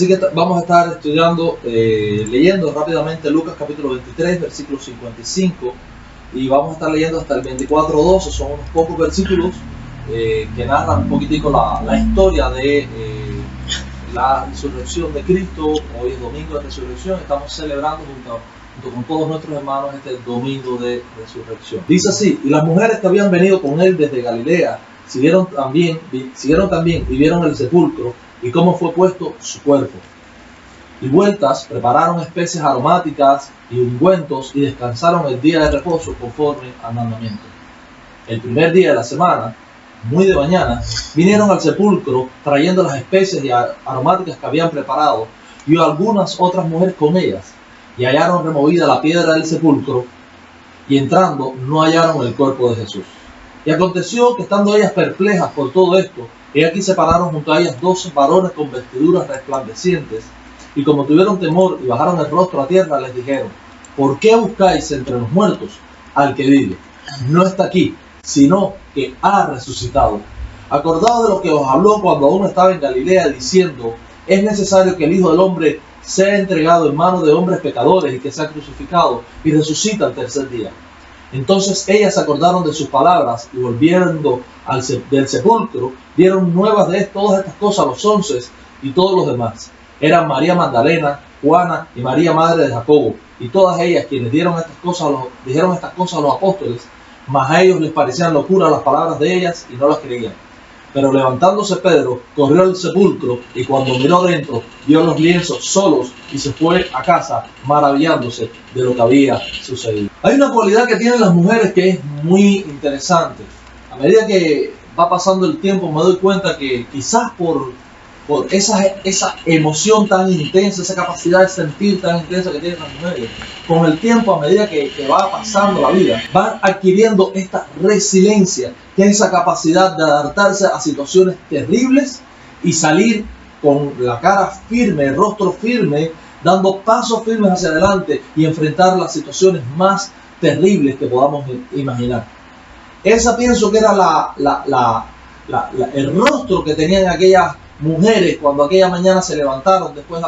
Así que vamos a estar estudiando, leyendo rápidamente Lucas capítulo 23, versículo 55, y vamos a estar leyendo hasta el 24:12. Son unos pocos versículos que narran un poquitico la historia de la resurrección de Cristo. Hoy es domingo de resurrección, estamos celebrando junto con todos nuestros hermanos este domingo de resurrección. Dice así: y las mujeres que habían venido con él desde Galilea siguieron también y vieron el sepulcro y cómo fue puesto su cuerpo. Y vueltas prepararon especies aromáticas y ungüentos y descansaron el día de reposo conforme al mandamiento. El primer día de la semana, muy de mañana, vinieron al sepulcro trayendo las especies y aromáticas que habían preparado, y algunas otras mujeres con ellas, y hallaron removida la piedra del sepulcro, y entrando no hallaron el cuerpo de Jesús. Y aconteció que, estando ellas perplejas por todo esto, aquí se pararon junto a ellas 12 varones con vestiduras resplandecientes, y como tuvieron temor y bajaron el rostro a tierra, les dijeron: ¿por qué buscáis entre los muertos al que vive? No está aquí, sino que ha resucitado. Acordaos de lo que os habló cuando aún estaba en Galilea, diciendo: es necesario que el Hijo del Hombre sea entregado en manos de hombres pecadores y que sea crucificado y resucita al tercer día. Entonces ellas se acordaron de sus palabras, y volviendo del sepulcro, dieron nuevas de todas estas cosas a los 11 y todos los demás. Eran María Magdalena, Juana y María, madre de Jacobo, y todas ellas quienes dijeron estas cosas a los apóstoles, mas a ellos les parecían locura las palabras de ellas y no las creían. Pero levantándose Pedro, corrió al sepulcro, y cuando miró dentro, vio los lienzos solos y se fue a casa maravillándose de lo que había sucedido. Hay una cualidad que tienen las mujeres que es muy interesante. A medida que va pasando el tiempo me doy cuenta que quizás por esa emoción tan intensa, esa capacidad de sentir tan intensa que tienen las mujeres, con el tiempo, a medida que va pasando la vida, van adquiriendo esta resiliencia, que es esa capacidad de adaptarse a situaciones terribles y salir con la cara firme, el rostro firme, dando pasos firmes hacia adelante y enfrentar las situaciones más terribles que podamos imaginar. Esa pienso que era el rostro que tenían aquellas mujeres cuando aquella mañana se levantaron después de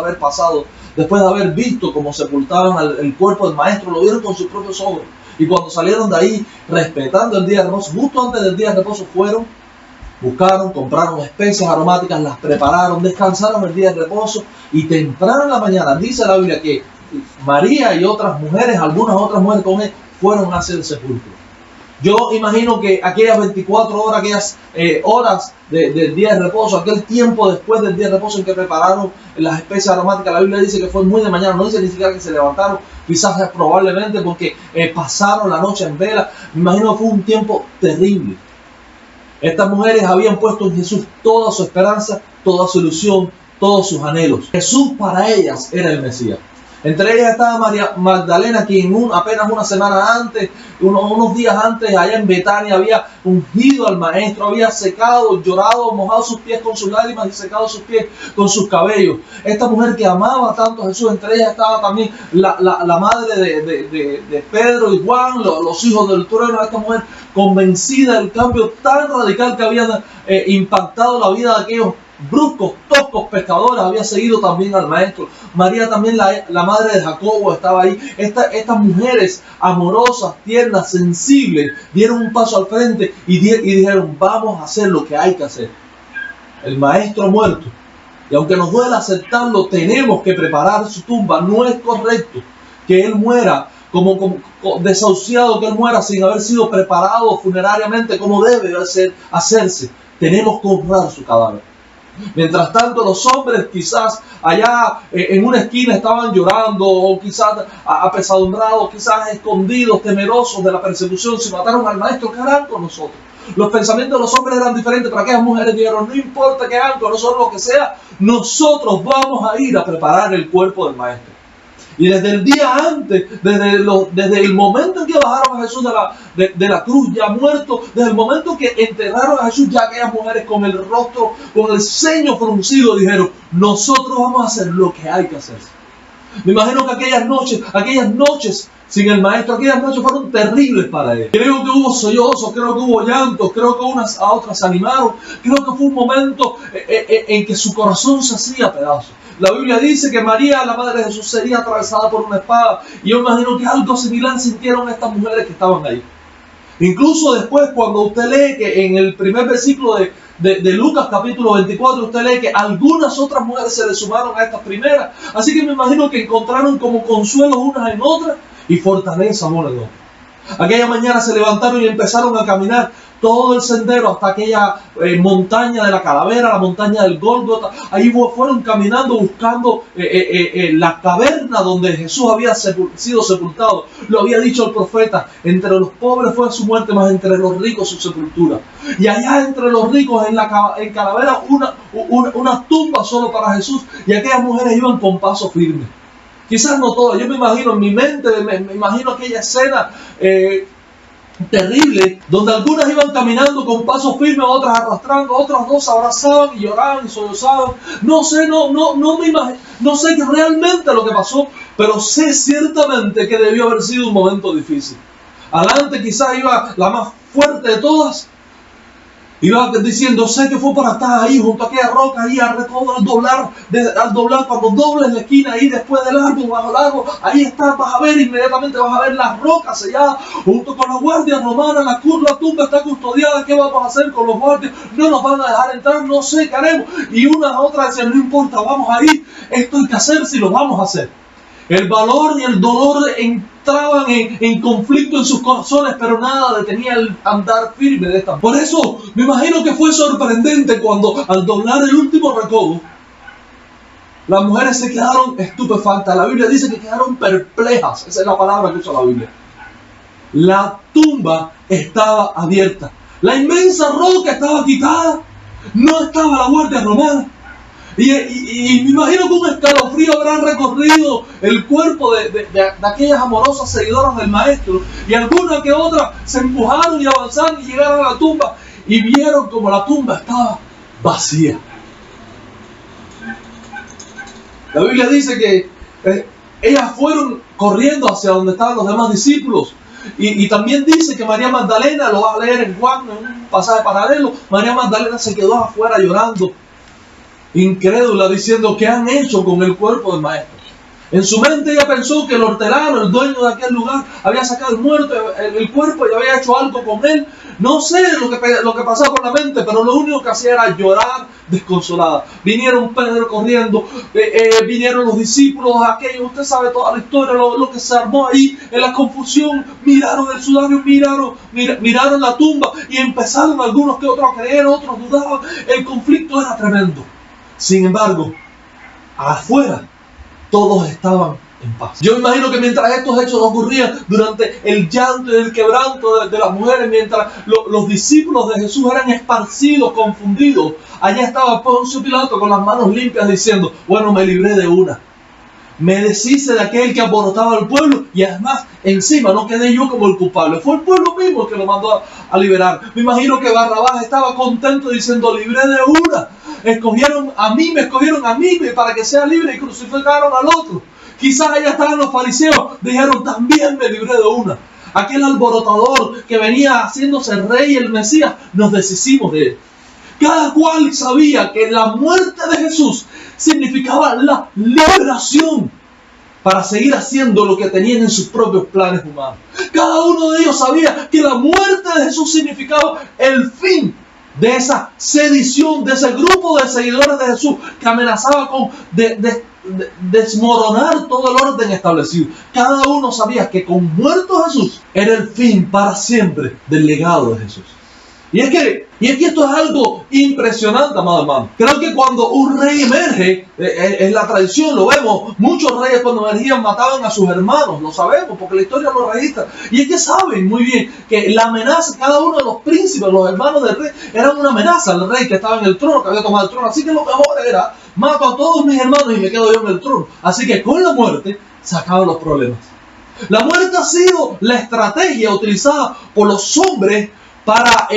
haber visto cómo sepultaban el cuerpo del maestro. Lo vieron con sus propios ojos, y cuando salieron de ahí respetando el día de reposo, justo antes del día de reposo fueron, buscaron, compraron especies aromáticas, las prepararon, descansaron el día de reposo, y temprano en la mañana dice la Biblia que María y otras mujeres, algunas otras mujeres con él, fueron hacia el sepulcro. Yo imagino que aquellas 24 horas, aquellas horas del día de reposo, aquel tiempo después del día de reposo en que prepararon las especies aromáticas, la Biblia dice que fue muy de mañana, no dice ni siquiera que se levantaron, quizás probablemente porque pasaron la noche en vela. Me imagino que fue un tiempo terrible. Estas mujeres habían puesto en Jesús toda su esperanza, toda su ilusión, todos sus anhelos. Jesús para ellas era el Mesías. Entre ellas estaba María Magdalena, quien apenas una semana antes, unos días antes, allá en Betania, había ungido al maestro, había secado, llorado, mojado sus pies con sus lágrimas y secado sus pies con sus cabellos. Esta mujer que amaba tanto a Jesús, entre ellas estaba también la madre de Pedro y Juan, los hijos del trueno. Esta mujer convencida del cambio tan radical que había impactado la vida de aquellos bruscos, toscos pescadores, había seguido también al maestro. María también, la madre de Jacobo, estaba ahí. Estas mujeres amorosas, tiernas, sensibles, dieron un paso al frente y dijeron: vamos a hacer lo que hay que hacer. El maestro muerto, y aunque nos duele aceptarlo, tenemos que preparar su tumba. No es correcto que él muera como desahuciado, que él muera sin haber sido preparado funerariamente como debe hacerse. Tenemos que honrar su cadáver. Mientras tanto, los hombres quizás allá en una esquina estaban llorando, o quizás apesadumbrados, quizás escondidos, temerosos de la persecución. Si mataron al maestro, ¿qué harán con nosotros? Los pensamientos de los hombres eran diferentes, pero aquellas mujeres dijeron: no importa que hagan con nosotros lo que sea, nosotros vamos a ir a preparar el cuerpo del maestro. Y desde el día antes, desde el momento en que bajaron a Jesús de la cruz ya muerto, desde el momento que enterraron a Jesús, ya aquellas mujeres con el rostro, con el ceño fruncido, dijeron: nosotros vamos a hacer lo que hay que hacer. Me imagino que aquellas noches sin el maestro, aquellas noches fueron terribles para él. Creo que hubo sollozos, creo que hubo llantos, creo que unas a otras se animaron. Creo que fue un momento en que su corazón se hacía pedazos. La Biblia dice que María, la madre de Jesús, sería atravesada por una espada. Y yo imagino que algo similar sintieron estas mujeres que estaban ahí. Incluso después, cuando usted lee que en el primer versículo de Lucas capítulo 24, usted lee que algunas otras mujeres se le sumaron a estas primeras. Así que me imagino que encontraron como consuelo unas en otras y fortaleza unas en otras. Aquella mañana se levantaron y empezaron a caminar todo el sendero hasta aquella montaña de la calavera, la montaña del Gólgota. Ahí fueron caminando buscando la caverna donde Jesús había sido sepultado. Lo había dicho el profeta: entre los pobres fue su muerte, mas entre los ricos su sepultura. Y allá entre los ricos en calavera una tumba solo para Jesús. Y aquellas mujeres iban con paso firme. Quizás no todas, yo me imagino en mi mente, me imagino aquella escena terrible, donde algunas iban caminando con paso firme, otras arrastrando, otras dos se abrazaban y lloraban y sollozaban. No sé, no me imagino, no sé qué realmente lo que pasó, pero sé ciertamente que debió haber sido un momento difícil. Adelante quizás iba la más fuerte de todas. Iba diciendo: sé que fue para estar ahí junto a aquella roca, ahí al doblar, cuando dobles la esquina ahí después del árbol, bajo el árbol, ahí está, vas a ver, inmediatamente vas a ver las rocas selladas, junto con las guardias romanas, la tumba está custodiada. ¿Qué vamos a hacer con los guardias? No nos van a dejar entrar, no sé qué haremos. Y una a otra decían: no importa, vamos a ir, esto hay que hacer si lo vamos a hacer. El valor y el dolor entraban en conflicto en sus corazones, pero nada detenía el andar firme de esta. Por eso me imagino que fue sorprendente cuando al doblar el último recodo, las mujeres se quedaron estupefactas. La Biblia dice que quedaron perplejas. Esa es la palabra que usa la Biblia. La tumba estaba abierta. La inmensa roca estaba quitada. No estaba la guardia romana. Y me imagino que un escalofrío habrá recorrido el cuerpo de aquellas amorosas seguidoras del maestro. Y alguna que otra se empujaron y avanzaron y llegaron a la tumba. Y vieron como la tumba estaba vacía. La Biblia dice que ellas fueron corriendo hacia donde estaban los demás discípulos. Y también dice que María Magdalena, lo va a leer en Juan, en un pasaje paralelo, María Magdalena se quedó afuera llorando, incrédula, diciendo: ¿qué han hecho con el cuerpo del maestro? En su mente ella pensó que el hortelano, el dueño de aquel lugar, había sacado el cuerpo y había hecho algo con él. No sé lo que pasaba por la mente, pero lo único que hacía era llorar desconsolada. Vinieron Pedro corriendo, vinieron los discípulos, aquellos, usted sabe toda la historia, lo que se armó ahí en la confusión. Miraron el sudario, miraron la tumba y empezaron algunos que otros a creer, otros dudaban. El conflicto era tremendo. Sin embargo, afuera todos estaban en paz. Yo me imagino que mientras estos hechos ocurrían, durante el llanto y el quebranto de las mujeres, mientras los discípulos de Jesús eran esparcidos, confundidos, allá estaba Poncio Pilato con las manos limpias diciendo: bueno, me libré de una. Me deshice de aquel que alborotaba al pueblo y además encima no quedé yo como el culpable. Fue el pueblo mismo que lo mandó a liberar. Me imagino que Barrabás estaba contento diciendo: libré de una. Me escogieron a mí para que sea libre, y crucificaron al otro. Quizás allá estaban los fariseos, dijeron: también me libré de una. Aquel alborotador que venía haciéndose rey, el Mesías, nos deshicimos de él. Cada cual sabía que la muerte de Jesús significaba la liberación para seguir haciendo lo que tenían en sus propios planes humanos. Cada uno de ellos sabía que la muerte de Jesús significaba el fin de esa sedición, de ese grupo de seguidores de Jesús que amenazaba con desmoronar todo el orden establecido. Cada uno sabía que con muerto Jesús era el fin para siempre del legado de Jesús. Y es que esto es algo impresionante, amado hermano. Creo que cuando un rey emerge, en la tradición lo vemos, muchos reyes cuando emergían mataban a sus hermanos, lo sabemos porque la historia lo registra. Y es que saben muy bien que la amenaza, cada uno de los príncipes, los hermanos del rey, eran una amenaza al rey que estaba en el trono, que había tomado el trono. Así que lo mejor era: mato a todos mis hermanos y me quedo yo en el trono. Así que con la muerte se acaban los problemas. La muerte ha sido la estrategia utilizada por los hombres para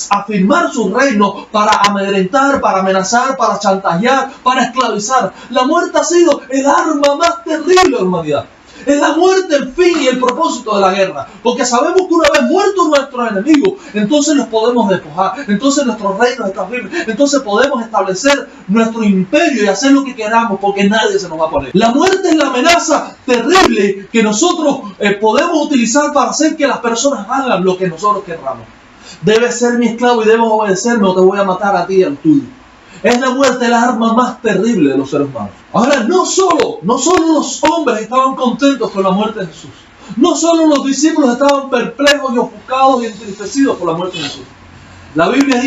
afirmar su reino, para amedrentar, para amenazar, para chantajear, para esclavizar. La muerte ha sido el arma más terrible de la humanidad. Es la muerte el fin y el propósito de la guerra. Porque sabemos que una vez muertos nuestros enemigos, entonces los podemos despojar. Entonces nuestro reino está firme. Entonces podemos establecer nuestro imperio y hacer lo que queramos, porque nadie se nos va a poner. La muerte es la amenaza terrible que nosotros podemos utilizar para hacer que las personas hagan lo que nosotros queramos. Debes ser mi esclavo y debes obedecerme o te voy a matar a ti y al tuyo. Es la muerte el arma más terrible de los seres humanos. Ahora, no solo los hombres estaban contentos con la muerte de Jesús. No solo los discípulos estaban perplejos y ofuscados y entristecidos por la muerte de Jesús. La Biblia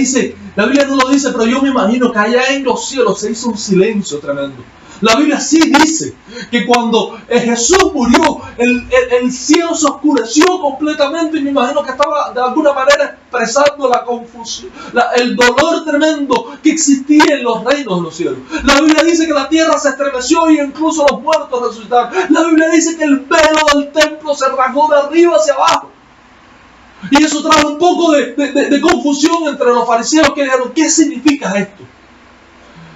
no lo dice, pero yo me imagino que allá en los cielos se hizo un silencio tremendo. La Biblia sí dice que cuando Jesús murió, el cielo se oscureció completamente y me imagino que estaba de alguna manera expresando la confusión, el dolor tremendo que existía en los reinos de los cielos. La Biblia dice que la tierra se estremeció y incluso los muertos resucitaron. La Biblia dice que el velo del templo se rasgó de arriba hacia abajo. Y eso trajo un poco de confusión entre los fariseos que dijeron, ¿qué significa esto?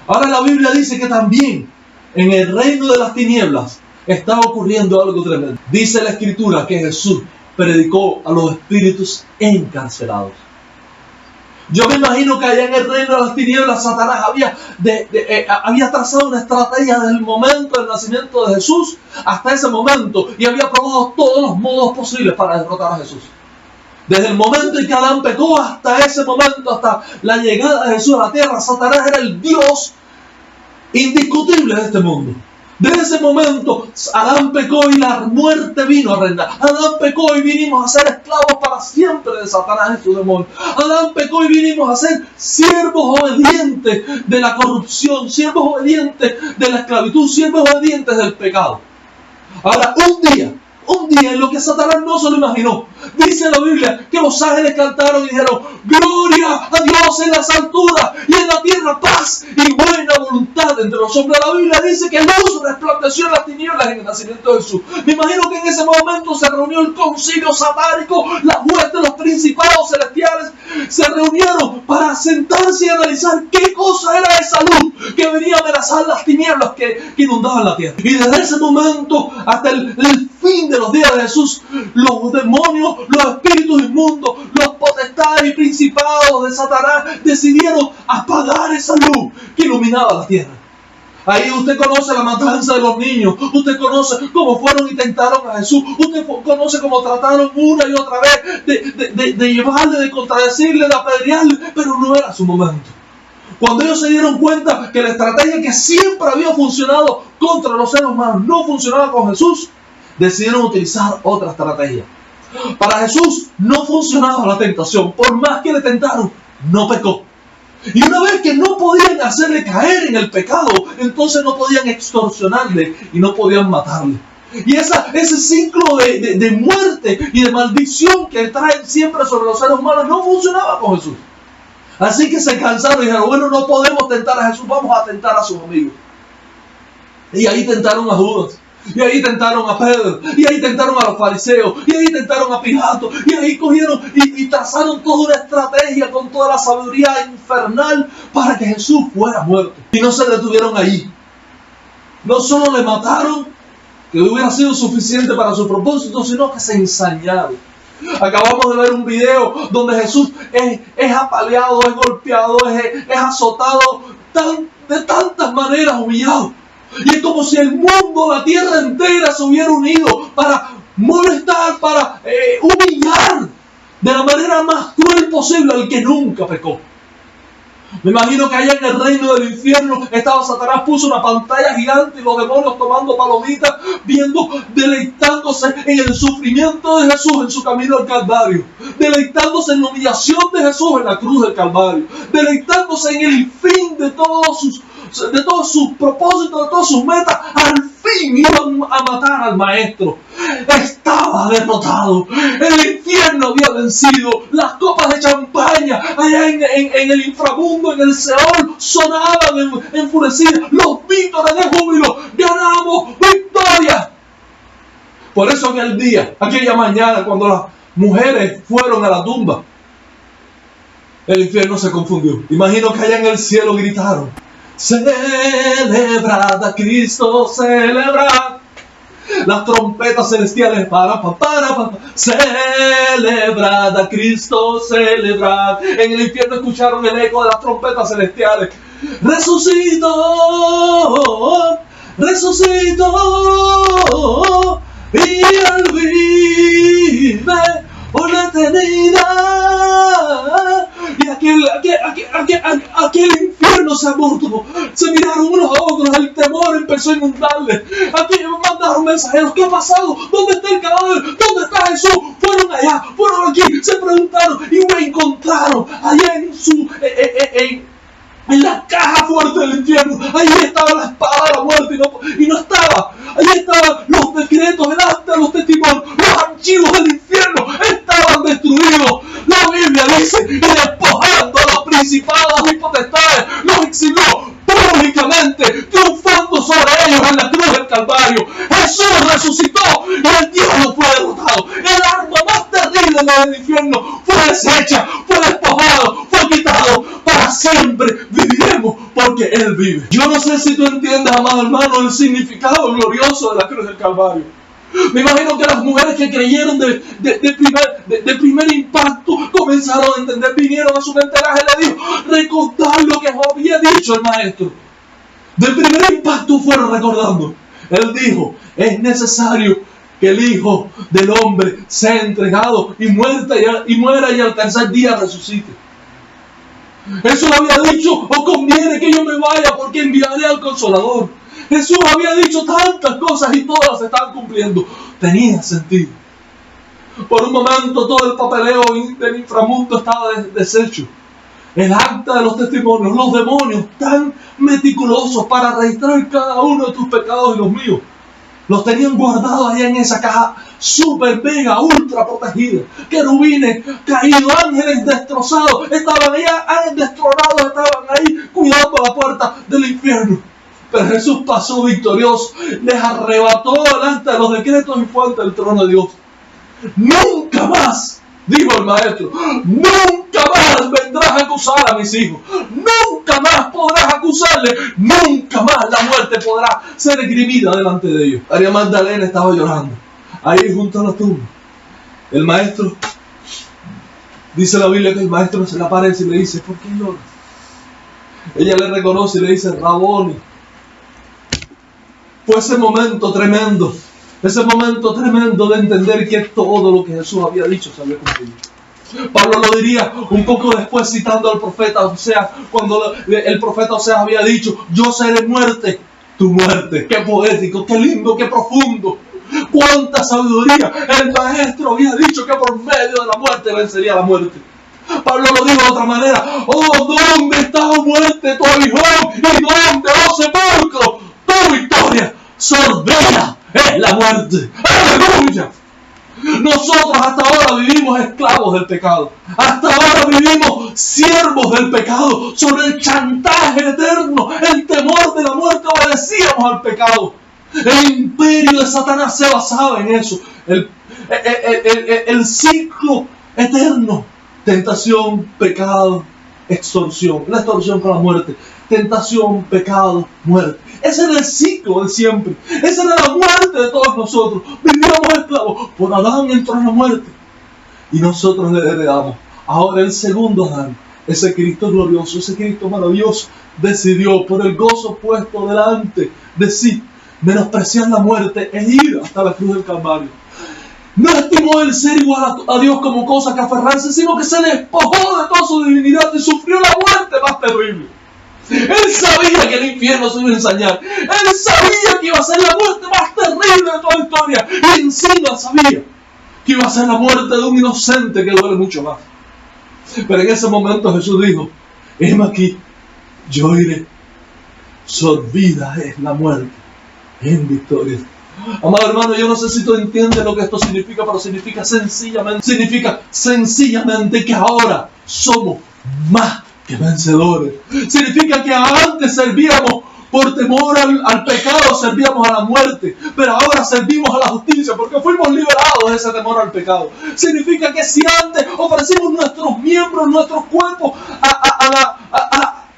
Ahora la Biblia dice que también en el reino de las tinieblas está ocurriendo algo tremendo. Dice la Escritura que Jesús predicó a los espíritus encarcelados. Yo me imagino que allá en el reino de las tinieblas Satanás había trazado una estrategia desde el momento del nacimiento de Jesús hasta ese momento y había probado todos los modos posibles para derrotar a Jesús. Desde el momento en que Adán pecó hasta ese momento, hasta la llegada de Jesús a la tierra, Satanás era el Dios indiscutible de este mundo. Desde ese momento Adán pecó y la muerte vino a reinar. Adán pecó y vinimos a ser esclavos para siempre de Satanás y su demonio. Adán pecó y vinimos a ser siervos obedientes de la corrupción, siervos obedientes de la esclavitud, siervos obedientes del pecado. Ahora, un día en lo que Satanás no se lo imaginó, dice la Biblia que los ángeles cantaron y dijeron, gloria a Dios en las alturas y en la tierra paz y buena voluntad entre los hombres. La Biblia dice que luz resplandeció en las tinieblas en el nacimiento de Jesús. Me imagino que en ese momento se reunió el concilio satánico, las huestes, los principados celestiales se reunieron para sentarse y analizar qué cosa era esa luz que venía a amenazar las tinieblas que inundaban la tierra. Y desde ese momento hasta el fin de los días de Jesús, los demonios, los espíritus inmundos, los potestades y principados de Satanás decidieron apagar esa luz que iluminaba la tierra. Ahí usted conoce la matanza de los niños, usted conoce cómo fueron y tentaron a Jesús, usted conoce cómo trataron una y otra vez de llevarle, de contradecirle, de apedrearle, pero no era su momento. Cuando ellos se dieron cuenta que la estrategia que siempre había funcionado contra los seres humanos no funcionaba con Jesús, decidieron utilizar otra estrategia. Para Jesús no funcionaba la tentación, por más que le tentaron, no pecó. Y una vez que no podían hacerle caer en el pecado, entonces no podían extorsionarle y no podían matarle. Y ese ciclo de muerte y de maldición que traen siempre sobre los seres humanos no funcionaba con Jesús. Así que se cansaron y dijeron, bueno, no podemos tentar a Jesús, vamos a tentar a sus amigos. Y ahí tentaron a Judas. Y ahí tentaron a Pedro, y ahí tentaron a los fariseos, y ahí tentaron a Pilato, y ahí cogieron y trazaron toda una estrategia con toda la sabiduría infernal para que Jesús fuera muerto. Y no se detuvieron ahí. No solo le mataron, que hubiera sido suficiente para su propósito, sino que se ensañaron. Acabamos de ver un video donde Jesús es apaleado, es golpeado, es azotado de tantas maneras, humillado. Y es como si el mundo, la tierra entera se hubiera unido para molestar, para humillar de la manera más cruel posible al que nunca pecó. Me imagino que allá en el reino del infierno estaba Satanás, puso una pantalla gigante y los demonios tomando palomitas, viendo, deleitándose en el sufrimiento de Jesús en su camino al Calvario, deleitándose en la humillación de Jesús en la cruz del Calvario, deleitándose en el fin de todos sus propósitos, de todas sus metas. Al fin iban a matar al maestro. Estaba derrotado. El infierno había vencido. Las copas de champaña allá en el inframundo, en el Seol, sonaban enfurecidas. Los vítores de júbilo. ¡Ganamos! ¡Victoria! Por eso aquella mañana, cuando las mujeres fueron a la tumba, el infierno se confundió. Imagino que allá en el cielo gritaron: celebrad a Cristo, celebrad. Las trompetas celestiales para celebrad a Cristo, celebrad. En el infierno escucharon el eco de las trompetas celestiales. Resucitó, resucitó, y Él vive por la eternidad. Y aquel infierno se amortó. Se miraron unos a otros, el temor empezó a inundarles. Aquí mandaron mensajeros: ¿qué ha pasado? ¿Dónde está el cadáver? ¿Dónde está Jesús? Fueron allá, fueron aquí, se preguntaron y me encontraron allá en la caja fuerte del infierno. Ahí estaba la espada de la muerte y no estaba. Ahí estaban los decretos, el acta, los testimonios, los archivos del infierno estaban destruidos. La Biblia dice: y despojando a los principados y potestades, los exhibió públicamente, triunfando sobre ellos en la cruz del Calvario. Jesús resucitó y el diablo fue derrotado. El arma más terrible del infierno fue deshecha, fue despojado, fue quitado. Para siempre viviremos porque Él vive. Yo no sé si tú entiendes, amado hermano, el significado glorioso de la cruz del Calvario. Me imagino que las mujeres que creyeron de primer impacto comenzaron a entender, vinieron a su mente el ángel, le dijo: recordad lo que había dicho el maestro. De primer impacto fueron recordando. Él dijo: es necesario que el Hijo del Hombre sea entregado y muera y al tercer día resucite. Jesús había dicho: os conviene que yo me vaya porque enviaré al Consolador. Jesús había dicho tantas cosas y todas se estaban cumpliendo. Tenía sentido. Por un momento todo el papeleo del inframundo estaba deshecho. El acta de los testimonios, los demonios tan meticulosos para registrar cada uno de tus pecados y los míos, los tenían guardados allá en esa caja super, mega, ultra protegida. Querubines caídos, ángeles destrozados, estaban allá, ángeles destronados, estaban ahí cuidando la puerta del infierno. Pero Jesús pasó victorioso, les arrebató delante de los decretos y fue ante el trono de Dios. Nunca más, dijo el maestro, nunca más vendrás a acusar a mis hijos. Nunca más podrás acusarle. Nunca más la muerte podrá ser esgrimida delante de ellos. María Magdalena estaba llorando ahí junto a la tumba. El maestro, dice la Biblia que el maestro se le aparece y le dice: ¿por qué lloras? Ella le reconoce y le dice: Raboni. Fue ese momento tremendo de entender que todo lo que Jesús había dicho se había cumplido. Pablo lo diría un poco después citando al profeta Oseas, cuando el profeta Oseas había dicho: yo seré muerte, tu muerte. Qué poético, qué lindo, qué profundo. Cuánta sabiduría. El maestro había dicho que por medio de la muerte vencería la muerte. Pablo lo dijo de otra manera: oh, ¿dónde está, oh muerte, tu aguijón? ¿Y dónde, oh sepulcro, tu victoria? Sordera es la muerte. ¡Aleluya! Nosotros hasta ahora vivimos esclavos del pecado. Hasta ahora vivimos siervos del pecado. Sobre el chantaje eterno, el temor de la muerte, obedecíamos al pecado. El imperio de Satanás se basaba en eso. El ciclo eterno. Tentación, pecado, extorsión. La extorsión con la muerte. Tentación, pecado, muerte. Ese era el ciclo de siempre. Esa era la muerte de todos nosotros. Vivíamos esclavos. Por Adán entró en la muerte y nosotros le heredamos. Ahora el segundo Adán, ese Cristo glorioso, ese Cristo maravilloso, decidió por el gozo puesto delante de sí menospreciar la muerte e ir hasta la cruz del Calvario. No estimó el ser igual a Dios como cosa que aferrarse, sino que se despojó de toda su divinidad y sufrió la muerte más terrible. Él sabía que el infierno se iba a ensañar. Él sabía que iba a ser la muerte más terrible de toda la historia. Y encima sabía que iba a ser la muerte de un inocente que duele mucho más. Pero en ese momento Jesús dijo: heme aquí, yo iré. Sorbida es la muerte en victoria. Amado hermano, yo no sé si tú entiendes lo que esto significa, pero significa sencillamente que ahora somos más que vencedores. Significa que antes servíamos por temor al pecado, servíamos a la muerte, pero ahora servimos a la justicia porque fuimos liberados de ese temor al pecado. Significa que si antes ofrecimos nuestros miembros, nuestros cuerpos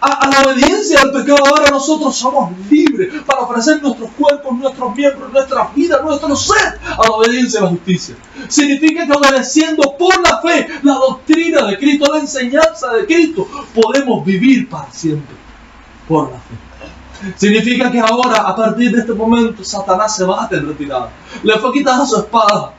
a la obediencia al pecado. Ahora nosotros somos libres para ofrecer nuestros cuerpos, nuestros miembros, nuestras vidas, nuestro ser a la obediencia a la justicia. Significa que obedeciendo por la fe la doctrina de Cristo, la enseñanza de Cristo, podemos vivir para siempre por la fe. Significa que ahora, a partir de este momento, Satanás se va a tener retirada. Le fue quitada su espada.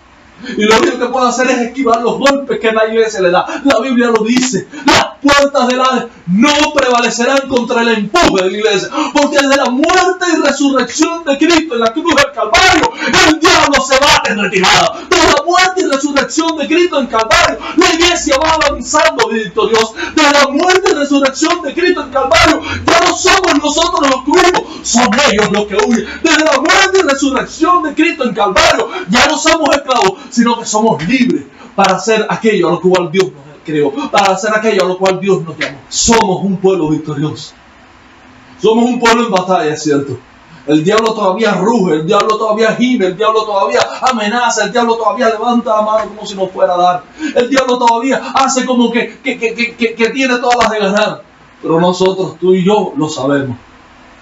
Y lo único que puede hacer es esquivar los golpes que la iglesia le da. La Biblia lo dice. Las puertas del Hades no prevalecerán contra el empuje de la iglesia. Porque desde la muerte y resurrección de Cristo en la cruz del Calvario, el diablo se va a tener retirada. Desde la muerte y resurrección de Cristo en Calvario, la iglesia va avanzando victoriosa. Desde la muerte y resurrección de Cristo en Calvario, ya no somos nosotros los que huimos, son ellos los que huyen. Desde la muerte y resurrección de Cristo en Calvario, ya no somos esclavos, sino que somos libres para hacer aquello a lo cual Dios nos creó, para hacer aquello a lo cual Dios nos llamó. Somos un pueblo victorioso. Somos un pueblo en batalla, es cierto. El diablo todavía ruge, el diablo todavía gime, el diablo todavía amenaza, el diablo todavía levanta la mano como si nos fuera a dar. El diablo todavía hace como que tiene todas las de ganar. Pero nosotros, tú y yo, lo sabemos.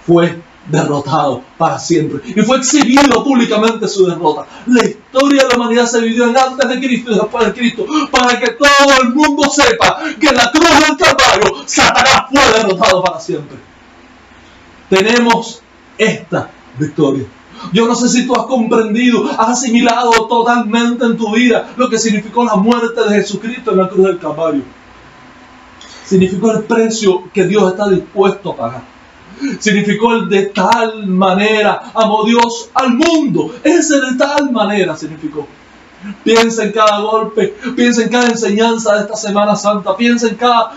Fue derrotado para siempre. Y fue exhibido públicamente su derrota. La historia de la humanidad se dividió en antes de Cristo y después de Cristo, para que todo el mundo sepa que en la cruz del Calvario Satanás fue derrotado para siempre. Tenemos esta victoria. Yo no sé si tú has comprendido, has asimilado totalmente en tu vida lo que significó la muerte de Jesucristo en la cruz del Calvario. Significó el precio que Dios está dispuesto a pagar. Significó el de tal manera amó Dios al mundo. Ese de tal manera significó. Piensa en cada golpe, piensa en cada enseñanza de esta Semana Santa, piensa en cada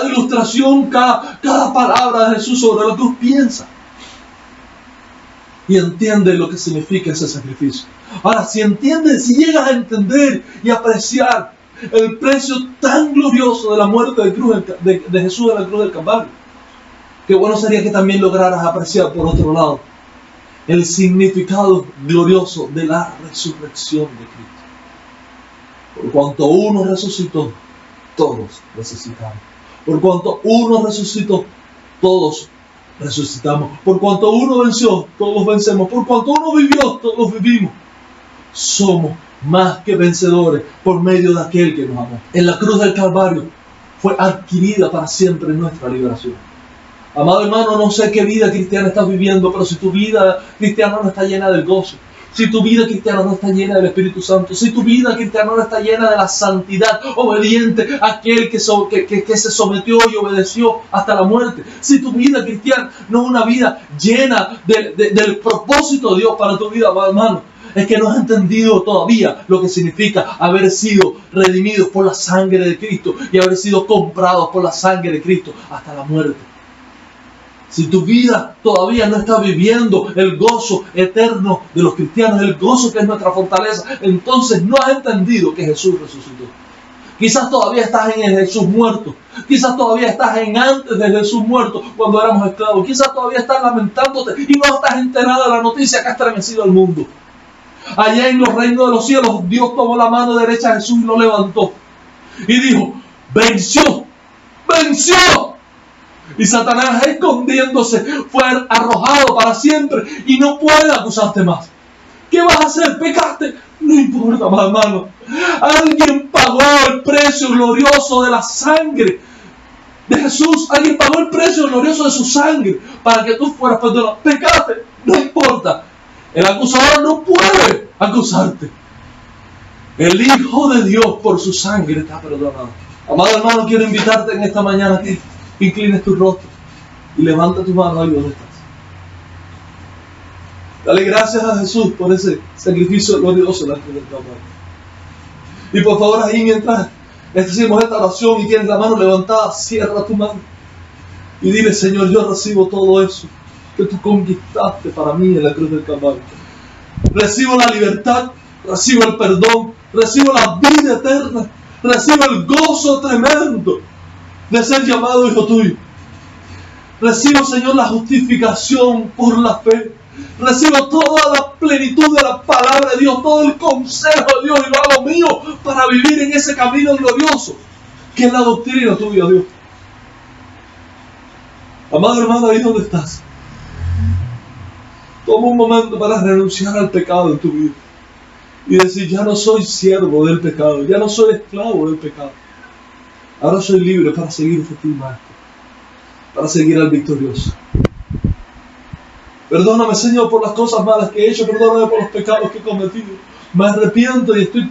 ilustración, cada palabra de Jesús sobre lo que usted piensa. Y entiende lo que significa ese sacrificio. Ahora, si llegas a entender y apreciar el precio tan glorioso de la muerte de Jesús en la cruz del Calvario, qué bueno sería que también lograras apreciar, por otro lado, el significado glorioso de la resurrección de Cristo. Por cuanto uno resucitó, todos resucitamos. Por cuanto uno resucitó, todos resucitamos. Por cuanto uno venció, todos vencemos. Por cuanto uno vivió, todos vivimos. Somos más que vencedores por medio de aquel que nos amó. En la cruz del Calvario fue adquirida para siempre nuestra liberación. Amado hermano, no sé qué vida cristiana estás viviendo, pero si tu vida cristiana no está llena del gozo, si tu vida cristiana no está llena del Espíritu Santo, si tu vida cristiana no está llena de la santidad, obediente a aquel que se sometió y obedeció hasta la muerte, si tu vida cristiana no es una vida llena del propósito de Dios para tu vida, amado hermano, es que no has entendido todavía lo que significa haber sido redimidos por la sangre de Cristo y haber sido comprados por la sangre de Cristo hasta la muerte. Si tu vida todavía no está viviendo el gozo eterno de los cristianos, el gozo que es nuestra fortaleza, entonces no has entendido que Jesús resucitó. Quizás todavía estás en el Jesús muerto. Quizás todavía estás en antes de Jesús muerto, cuando éramos esclavos. Quizás todavía estás lamentándote y no estás enterado de la noticia que ha estremecido al mundo. Allá en los reinos de los cielos, Dios tomó la mano derecha de Jesús y lo levantó. Y dijo, venció, venció. Y Satanás, escondiéndose, fue arrojado para siempre y no puede acusarte más. ¿Qué vas a hacer? ¿Pecaste? No importa, más hermano. Alguien pagó el precio glorioso de la sangre de Jesús. Alguien pagó el precio glorioso de su sangre para que tú fueras perdonado. ¿Pecaste? No importa. El acusador no puede acusarte. El Hijo de Dios por su sangre te ha perdonado. Amado hermano, quiero invitarte en esta mañana que inclines tu rostro y levanta tu mano ahí donde estás. Dale gracias a Jesús por ese sacrificio glorioso en la cruz del Calvario. Y por favor, ahí mientras decimos esta oración y tienes la mano levantada, cierra tu mano y dile, Señor, yo recibo todo eso que tú conquistaste para mí en la cruz del Calvario. Recibo la libertad, recibo el perdón, recibo la vida eterna, recibo el gozo tremendo de ser llamado hijo tuyo. Recibo, Señor, la justificación por la fe. Recibo toda la plenitud de la palabra de Dios, todo el consejo de Dios y lo hago mío para vivir en ese camino glorioso que es la doctrina tuya, Dios. Amada hermana, ahí donde estás, toma un momento para renunciar al pecado en tu vida y decir: ya no soy siervo del pecado, ya no soy esclavo del pecado. Ahora soy libre para seguirte a ti, Maestro, para seguir al victorioso. Perdóname, Señor, por las cosas malas que he hecho, perdóname por los pecados que he cometido. Me arrepiento y estoy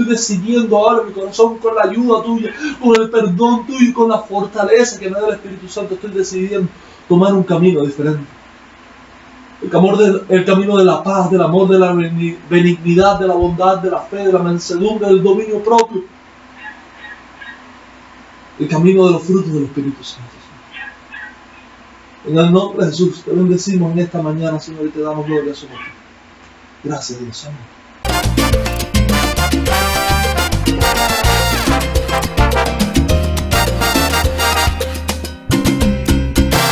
decidiendo ahora en mi corazón, con la ayuda tuya, con el perdón tuyo y con la fortaleza que me da el Espíritu Santo, estoy decidiendo tomar un camino diferente. El camino de la paz, del amor, de la benignidad, de la bondad, de la fe, de la mansedumbre, del dominio propio. El camino de los frutos del Espíritu Santo. En el nombre de Jesús, te bendecimos en esta mañana, Señor, y te damos gloria a su nombre. Gracias, Dios. Amén.